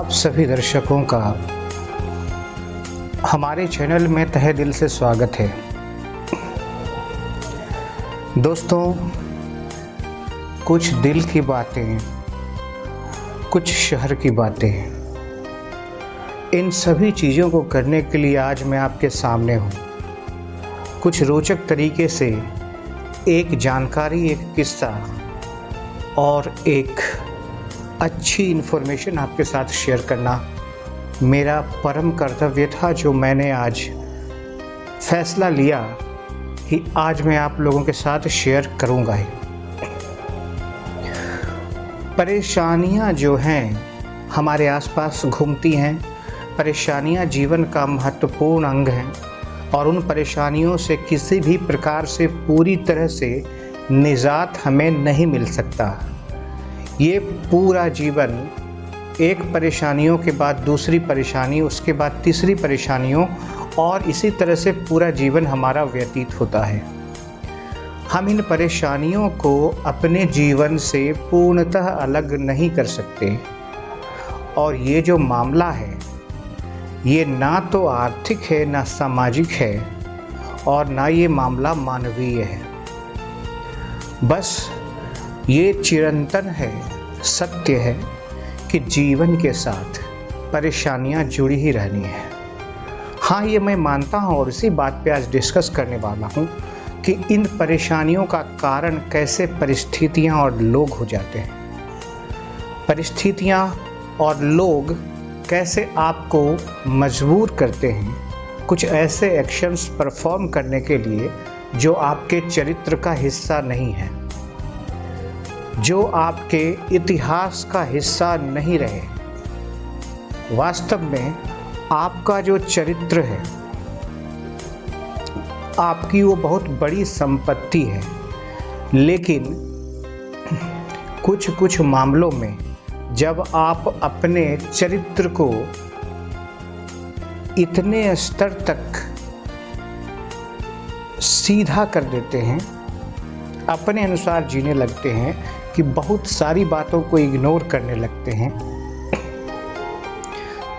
आप सभी दर्शकों का हमारे चैनल में तहे दिल से स्वागत है। दोस्तों, कुछ दिल की बातें, कुछ शहर की बातें, इन सभी चीज़ों को करने के लिए आज मैं आपके सामने हूँ। कुछ रोचक तरीके से एक जानकारी, एक किस्सा और एक अच्छी इन्फॉर्मेशन आपके साथ शेयर करना मेरा परम कर्तव्य था, जो मैंने आज फैसला लिया कि आज मैं आप लोगों के साथ शेयर करूंगा ही। परेशानियां जो हैं हमारे आसपास घूमती हैं। परेशानियां जीवन का महत्वपूर्ण अंग हैं और उन परेशानियों से किसी भी प्रकार से पूरी तरह से निजात हमें नहीं मिल सकता। ये पूरा जीवन एक परेशानियों के बाद दूसरी परेशानी, उसके बाद तीसरी परेशानियों, और इसी तरह से पूरा जीवन हमारा व्यतीत होता है। हम इन परेशानियों को अपने जीवन से पूर्णतः अलग नहीं कर सकते। और ये जो मामला है, ये ना तो आर्थिक है, ना सामाजिक है, और ना ये मामला मानवीय है। बस ये चिरंतन है, सत्य है कि जीवन के साथ परेशानियां जुड़ी ही रहनी है। हाँ, ये मैं मानता हूँ और इसी बात पे आज डिस्कस करने वाला हूँ कि इन परेशानियों का कारण कैसे परिस्थितियाँ और लोग हो जाते हैं। परिस्थितियाँ और लोग कैसे आपको मजबूर करते हैं कुछ ऐसे एक्शंस परफॉर्म करने के लिए जो आपके चरित्र का हिस्सा नहीं है, जो आपके इतिहास का हिस्सा नहीं रहे। वास्तव में आपका जो चरित्र है, आपकी वो बहुत बड़ी संपत्ति है, लेकिन कुछ मामलों में जब आप अपने चरित्र को इतने स्तर तक सीधा कर देते हैं, अपने अनुसार जीने लगते हैं कि बहुत सारी बातों को इग्नोर करने लगते हैं,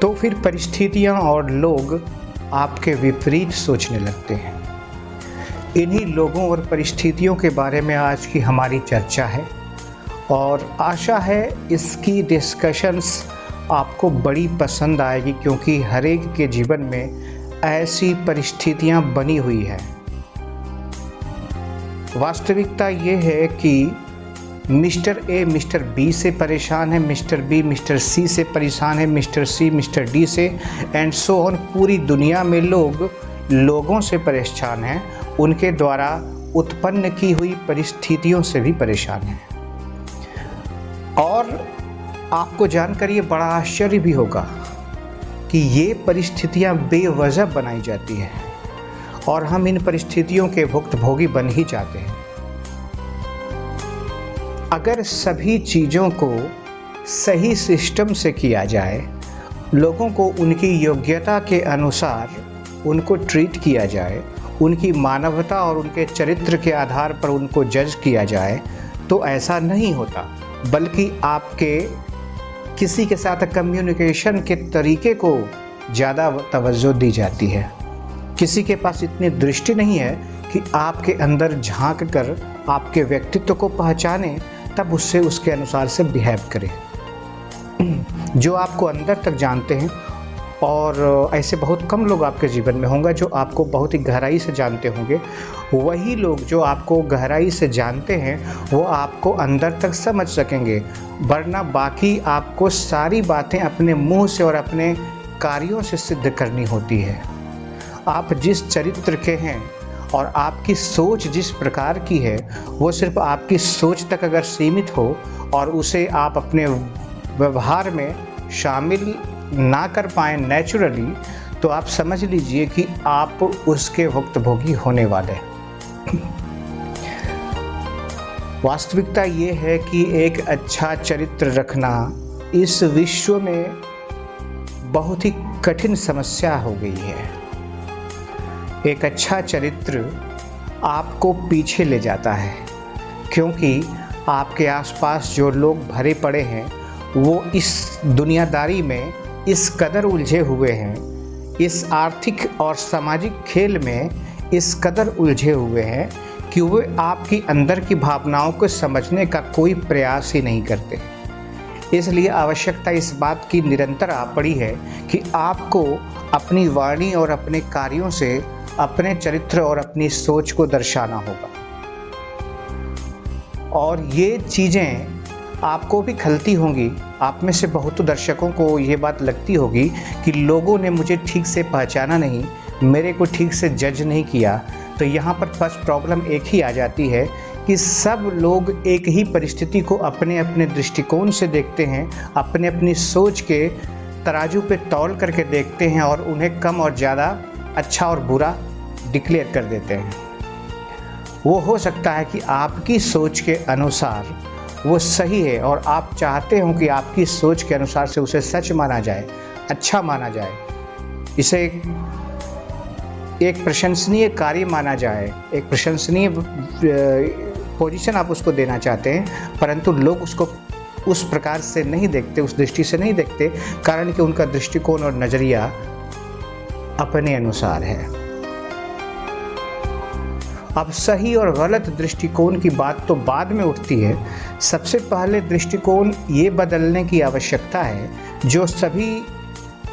तो फिर परिस्थितियां और लोग आपके विपरीत सोचने लगते हैं। इन्हीं लोगों और परिस्थितियों के बारे में आज की हमारी चर्चा है और आशा है इसकी डिस्कशंस आपको बड़ी पसंद आएगी, क्योंकि हर एक के जीवन में ऐसी परिस्थितियां बनी हुई है। वास्तविकता ये है कि मिस्टर ए मिस्टर बी से परेशान है, मिस्टर बी मिस्टर सी से परेशान है, मिस्टर सी मिस्टर डी से, एंड सो ऑन। पूरी दुनिया में लोग लोगों से परेशान हैं, उनके द्वारा उत्पन्न की हुई परिस्थितियों से भी परेशान हैं। और आपको जानकर ये बड़ा आश्चर्य भी होगा कि ये परिस्थितियां बेवजह बनाई जाती हैं और हम इन परिस्थितियों के भुक्तभोगी बन ही जाते हैं। अगर सभी चीज़ों को सही सिस्टम से किया जाए, लोगों को उनकी योग्यता के अनुसार उनको ट्रीट किया जाए, उनकी मानवता और उनके चरित्र के आधार पर उनको जज किया जाए, तो ऐसा नहीं होता, बल्कि आपके किसी के साथ कम्युनिकेशन के तरीके को ज़्यादा तवज्जो दी जाती है। किसी के पास इतनी दृष्टि नहीं है कि आपके अंदर झांक कर आपके व्यक्तित्व को पहचाने, तब उससे उसके अनुसार से बिहेव करें। जो आपको अंदर तक जानते हैं, और ऐसे बहुत कम लोग आपके जीवन में होंगे जो आपको बहुत ही गहराई से जानते होंगे, वही लोग जो आपको गहराई से जानते हैं वो आपको अंदर तक समझ सकेंगे, वरना बाकी आपको सारी बातें अपने मुंह से और अपने कार्यों से सिद्ध करनी होती है। आप जिस चरित्र के हैं और आपकी सोच जिस प्रकार की है, वो सिर्फ आपकी सोच तक अगर सीमित हो और उसे आप अपने व्यवहार में शामिल ना कर पाएँ नेचुरली, तो आप समझ लीजिए कि आप उसके भुक्तभोगी होने वाले। वास्तविकता ये है कि एक अच्छा चरित्र रखना इस विश्व में बहुत ही कठिन समस्या हो गई है। एक अच्छा चरित्र आपको पीछे ले जाता है, क्योंकि आपके आसपास जो लोग भरे पड़े हैं वो इस दुनियादारी में इस कदर उलझे हुए हैं, इस आर्थिक और सामाजिक खेल में इस कदर उलझे हुए हैं कि वे आपकी अंदर की भावनाओं को समझने का कोई प्रयास ही नहीं करते। इसलिए आवश्यकता इस बात की निरंतर आ पड़ी है कि आपको अपनी वाणी और अपने कार्यों से अपने चरित्र और अपनी सोच को दर्शाना होगा। और ये चीज़ें आपको भी खलती होंगी। आप में से बहुत दर्शकों को ये बात लगती होगी कि लोगों ने मुझे ठीक से पहचाना नहीं, मेरे को ठीक से जज नहीं किया। तो यहाँ पर फर्स्ट प्रॉब्लम एक ही आ जाती है कि सब लोग एक ही परिस्थिति को अपने अपने दृष्टिकोण से देखते हैं, अपने अपनी सोच के तराजू पे तौल करके देखते हैं और उन्हें कम और ज़्यादा, अच्छा और बुरा डिक्लेयर कर देते हैं। वो हो सकता है कि आपकी सोच के अनुसार वो सही है और आप चाहते हो कि आपकी सोच के अनुसार से उसे सच माना जाए, अच्छा माना जाए, इसे एक प्रशंसनीय कार्य माना जाए, एक प्रशंसनीय पोजीशन आप उसको देना चाहते हैं, परंतु लोग उसको उस प्रकार से नहीं देखते, उस दृष्टि से नहीं देखते, कारण कि उनका दृष्टिकोण और नज़रिया अपने अनुसार है। अब सही और गलत दृष्टिकोण की बात तो बाद में उठती है। सबसे पहले दृष्टिकोण ये बदलने की आवश्यकता है जो सभी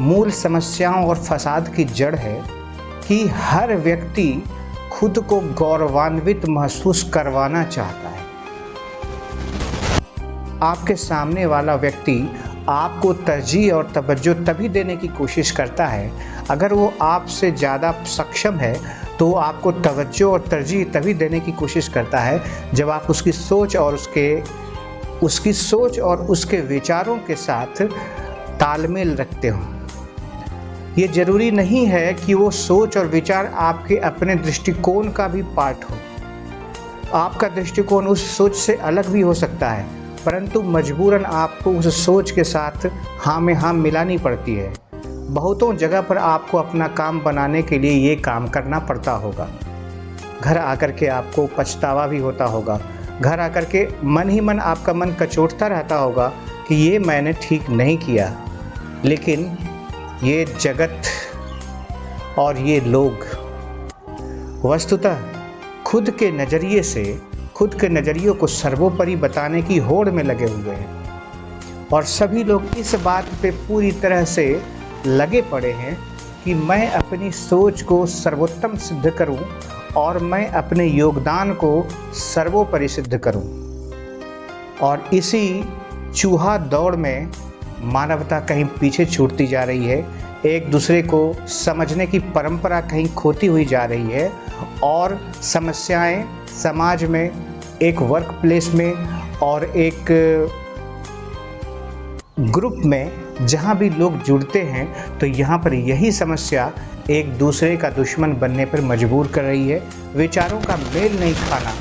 मूल समस्याओं और फसाद की जड़ है कि हर व्यक्ति खुद को गौरवान्वित महसूस करवाना चाहता है। आपके सामने वाला व्यक्ति आपको तरजीह और तवज्जो तभी देने की कोशिश करता है अगर वो आपसे ज़्यादा सक्षम है, तो आपको तवज्जो और तरजीह तभी देने की कोशिश करता है जब आप उसकी सोच और उसके विचारों के साथ तालमेल रखते हो। ये ज़रूरी नहीं है कि वो सोच और विचार आपके अपने दृष्टिकोण का भी पार्ट हो। आपका दृष्टिकोण उस सोच से अलग भी हो सकता है, परंतु मजबूरन आपको उस सोच के साथ हाँ में हाँ मिलानी पड़ती है। बहुतों जगह पर आपको अपना काम बनाने के लिए ये काम करना पड़ता होगा। घर आकर के आपको पछतावा भी होता होगा, घर आकर के मन ही मन आपका मन कचोटता रहता होगा कि ये मैंने ठीक नहीं किया। लेकिन ये जगत और ये लोग वस्तुतः खुद के नज़रियों को सर्वोपरि बताने की होड़ में लगे हुए हैं और सभी लोग इस बात पे पूरी तरह से लगे पड़े हैं कि मैं अपनी सोच को सर्वोत्तम सिद्ध करूं और मैं अपने योगदान को सर्वोपरि सिद्ध करूं। और इसी चूहा दौड़ में मानवता कहीं पीछे छूटती जा रही है, एक दूसरे को समझने की परंपरा कहीं खोती हुई जा रही है और समस्याएं समाज में, एक वर्क प्लेस में और एक ग्रुप में जहाँ भी लोग जुड़ते हैं, तो यहाँ पर यही समस्या एक दूसरे का दुश्मन बनने पर मजबूर कर रही है। विचारों का मेल नहीं खाना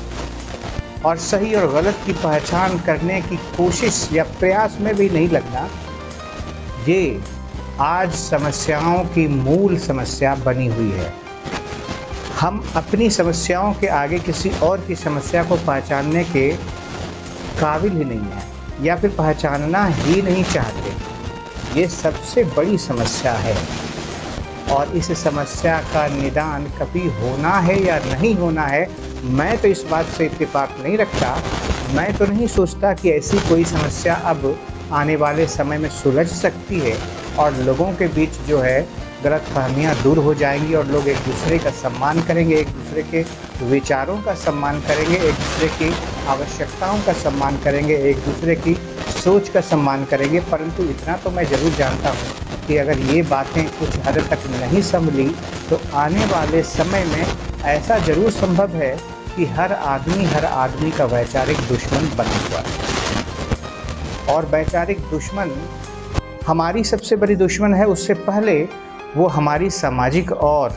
और सही और गलत की पहचान करने की कोशिश या प्रयास में भी नहीं लगना, ये आज समस्याओं की मूल समस्या बनी हुई है। हम अपनी समस्याओं के आगे किसी और की समस्या को पहचानने के काबिल ही नहीं हैं या फिर पहचानना ही नहीं चाहते। ये सबसे बड़ी समस्या है और इस समस्या का निदान कभी होना है या नहीं होना है, मैं तो इस बात से इत्तेफाक नहीं रखता। मैं तो नहीं सोचता कि ऐसी कोई समस्या अब आने वाले समय में सुलझ सकती है और लोगों के बीच जो है गलतफहमियां दूर हो जाएंगी और लोग एक दूसरे का सम्मान करेंगे, एक दूसरे के विचारों का सम्मान करेंगे, एक दूसरे की आवश्यकताओं का सम्मान करेंगे, एक दूसरे की सोच का सम्मान करेंगे। परंतु इतना तो मैं ज़रूर जानता हूँ कि अगर ये बातें कुछ हद तक नहीं संभली तो आने वाले समय में ऐसा ज़रूर संभव है कि हर आदमी का वैचारिक दुश्मन बना हुआ है। और वैचारिक दुश्मन हमारी सबसे बड़ी दुश्मन है, उससे पहले वो हमारी सामाजिक और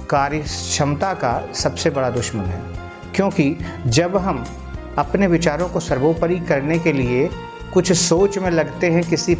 कार्य क्षमता का सबसे बड़ा दुश्मन है। क्योंकि जब हम अपने विचारों को सर्वोपरि करने के लिए कुछ सोच में लगते हैं, किसी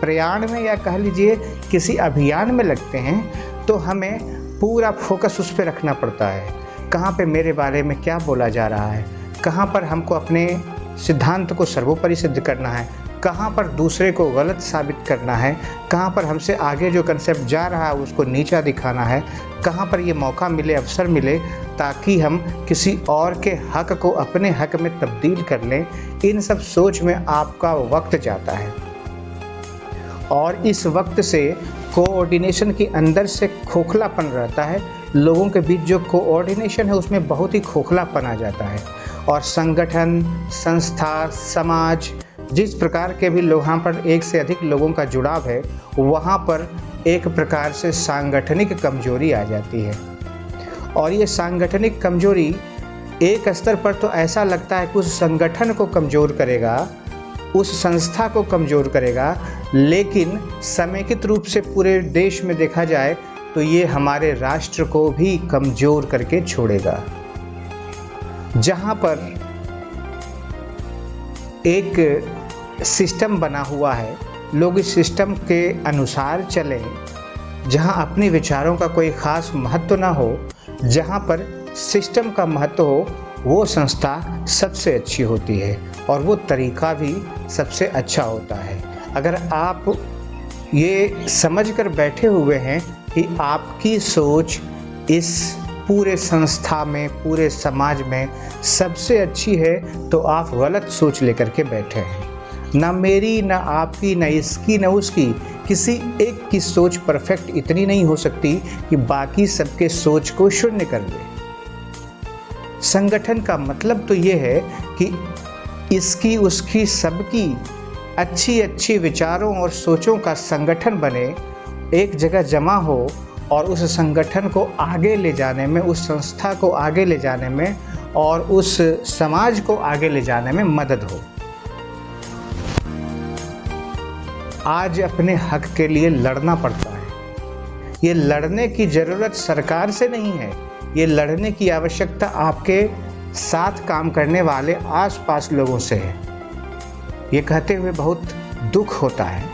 प्रयाण में या कह लीजिए किसी अभियान में लगते हैं, तो हमें पूरा फोकस उस पर रखना पड़ता है। कहाँ पे मेरे बारे में क्या बोला जा रहा है, कहाँ पर हमको अपने सिद्धांत को सर्वोपरि सिद्ध करना है, कहाँ पर दूसरे को गलत साबित करना है, कहाँ पर हमसे आगे जो कंसेप्ट जा रहा है उसको नीचा दिखाना है, कहाँ पर ये मौका मिले, अवसर मिले ताकि हम किसी और के हक को अपने हक में तब्दील कर लें, इन सब सोच में आपका वक्त जाता है। और इस वक्त से कोऑर्डिनेशन के अंदर से खोखलापन रहता है, लोगों के बीच जो कोऑर्डिनेशन है उसमें बहुत ही खोखलापन आ जाता है। और संगठन, संस्था, समाज, जिस प्रकार के भी वहाँ पर एक से अधिक लोगों का जुड़ाव है, वहाँ पर एक प्रकार से सांगठनिक कमजोरी आ जाती है। और ये सांगठनिक कमजोरी एक स्तर पर तो ऐसा लगता है कि उस संगठन को कमज़ोर करेगा, उस संस्था को कमज़ोर करेगा, लेकिन समेकित रूप से पूरे देश में देखा जाए तो ये हमारे राष्ट्र को भी कमज़ोर करके छोड़ेगा। जहाँ पर एक सिस्टम बना हुआ है, लोग इस सिस्टम के अनुसार चलें, जहाँ अपने विचारों का कोई ख़ास महत्व ना हो, जहाँ पर सिस्टम का महत्व हो, वो संस्था सबसे अच्छी होती है और वो तरीका भी सबसे अच्छा होता है। अगर आप ये समझ कर बैठे हुए हैं कि आपकी सोच इस पूरे संस्था में, पूरे समाज में सबसे अच्छी है, तो आप गलत सोच लेकर के बैठे हैं। ना मेरी, ना आपकी, ना इसकी, ना उसकी, किसी एक की सोच परफेक्ट इतनी नहीं हो सकती कि बाकी सबके सोच को शून्य कर दे। संगठन का मतलब तो ये है कि इसकी, उसकी, सबकी अच्छी अच्छी विचारों और सोचों का संगठन बने, एक जगह जमा हो और उस संगठन को आगे ले जाने में, उस संस्था को आगे ले जाने में और उस समाज को आगे ले जाने में मदद हो। आज अपने हक के लिए लड़ना पड़ता है। ये लड़ने की ज़रूरत सरकार से नहीं है, ये लड़ने की आवश्यकता आपके साथ काम करने वाले आसपास लोगों से है। ये कहते हुए बहुत दुख होता है